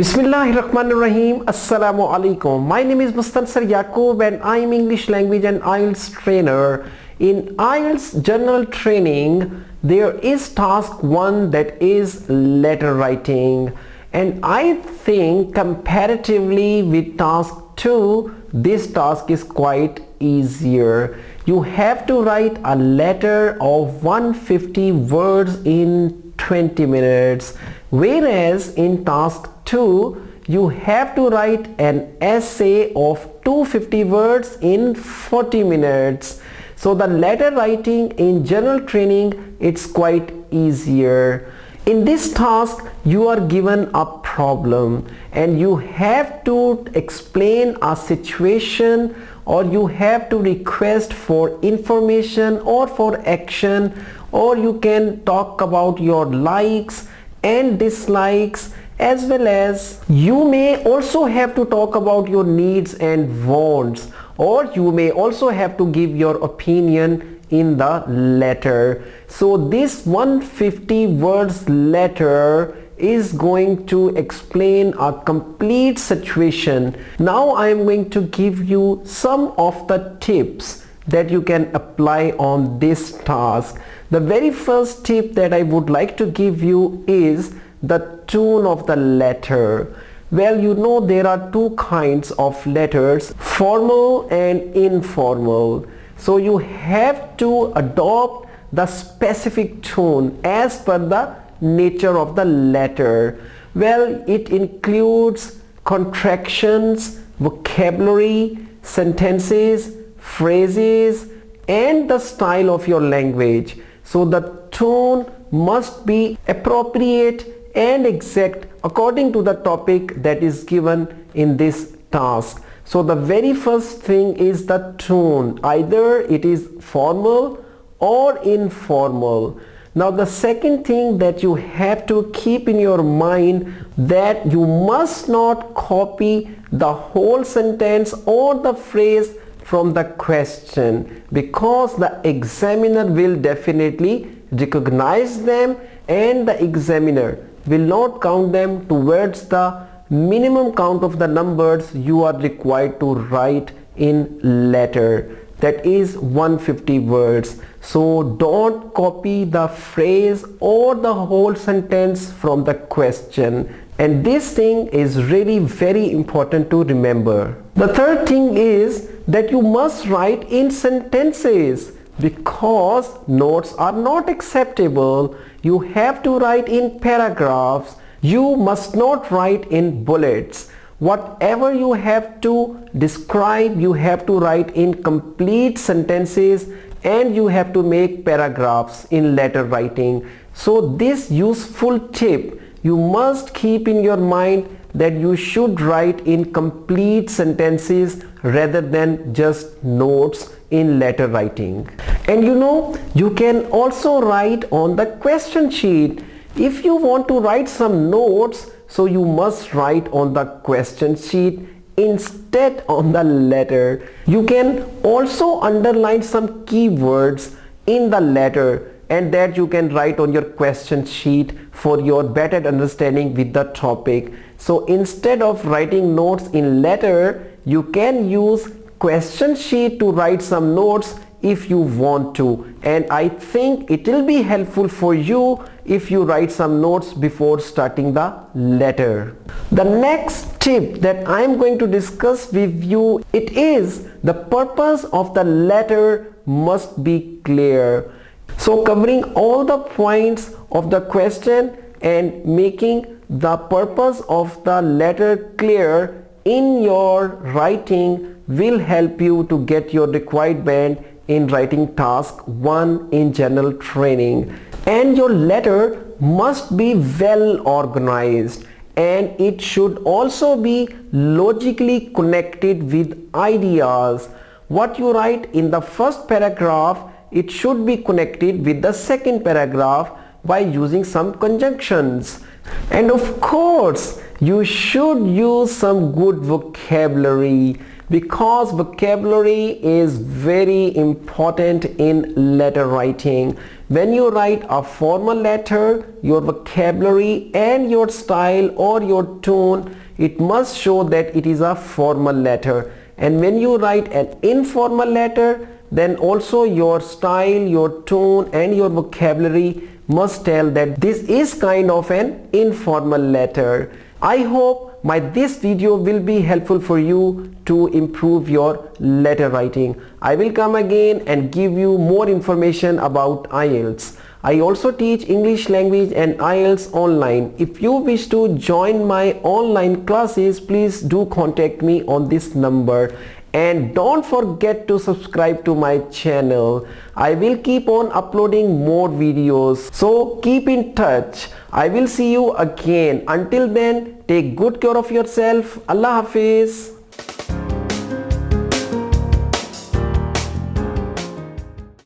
Bismillahirrahmanirrahim. Assalamu alaikum. My name is Mustansar Yaqub and I am English language and IELTS trainer. In IELTS general training, there is task 1 that is letter writing, and I think comparatively with task 2, this task is quite easier. You have to write a letter of 150 words in 20 minutes, whereas in task 2 you have to write an essay of 250 words in 40 minutes. So the letter writing in general training, it's quite easier. In this task you are given a problem and you have to explain a situation, or you have to request for information or for action, or you can talk about your likes and dislikes, as well as you may also have to talk about your needs and wants, or you may also have to give your opinion in the letter. So this 150 words letter is going to explain a complete situation. Now I am going to give you some of the tips that you can apply on this task. The very first tip that I would like to give you is the tone of the letter. Well, you know there are two kinds of letters, formal and informal. So you have to adopt the specific tone as per the nature of the letter. Well, it includes contractions, vocabulary, sentences, phrases, and the style of your language. So the tone must be appropriate and exact according to the topic that is given in this task. So the very first thing is the tone. Either it is formal or informal. Now the second thing that you have to keep in your mind, that you must not copy the whole sentence or the phrase from the question, because the examiner will definitely recognize them and the examiner will not count them towards the minimum count of the numbers you are required to write in letter, that is 150 words. So don't copy the phrase or the whole sentence from the question, and this thing is really very important to remember. The third thing is that you must write in sentences, because notes are not acceptable. You have to write in paragraphs. You must not write in bullets. Whatever you have to describe, you have to write in complete sentences, and you have to make paragraphs in letter writing. So this useful tip you must keep in your mind, that you should write in complete sentences rather than just notes in letter writing. And you know, you can also write on the question sheet. If you want to write some notes, so you must write on the question sheet instead on the letter. You can also underline some keywords in the letter, and that you can write on your question sheet for your better understanding with the topic. So instead of writing notes in letter, you can use question sheet to write some notes if you want to, and I think it will be helpful for you if you write some notes before starting the letter. The next tip that I am going to discuss with you, it is the purpose of the letter must be clear. So covering all the points of the question and making the purpose of the letter clear in your writing will help you to get your required band in writing task 1 in general training. And your letter must be well organized, and it should also be logically connected with ideas. What you write in the first paragraph, it should be connected with the second paragraph by using some conjunctions. And of course, you should use some good vocabulary. because vocabulary is very important in letter writing. When you write a formal letter, your vocabulary and your style or your tone, it must show that it is a formal letter. And when you write an informal letter, then also your style, your tone and your vocabulary must tell that this is kind of an informal letter. I hope this video will be helpful for you to improve your letter writing. I will come again and give you more information about IELTS. I also teach English language and IELTS online. If you wish to join my online classes, please do contact me on this number. And don't forget to subscribe to my channel. I will keep on uploading more videos. So keep in touch. I will see you again. Until then, take good care of yourself. Allah Hafiz.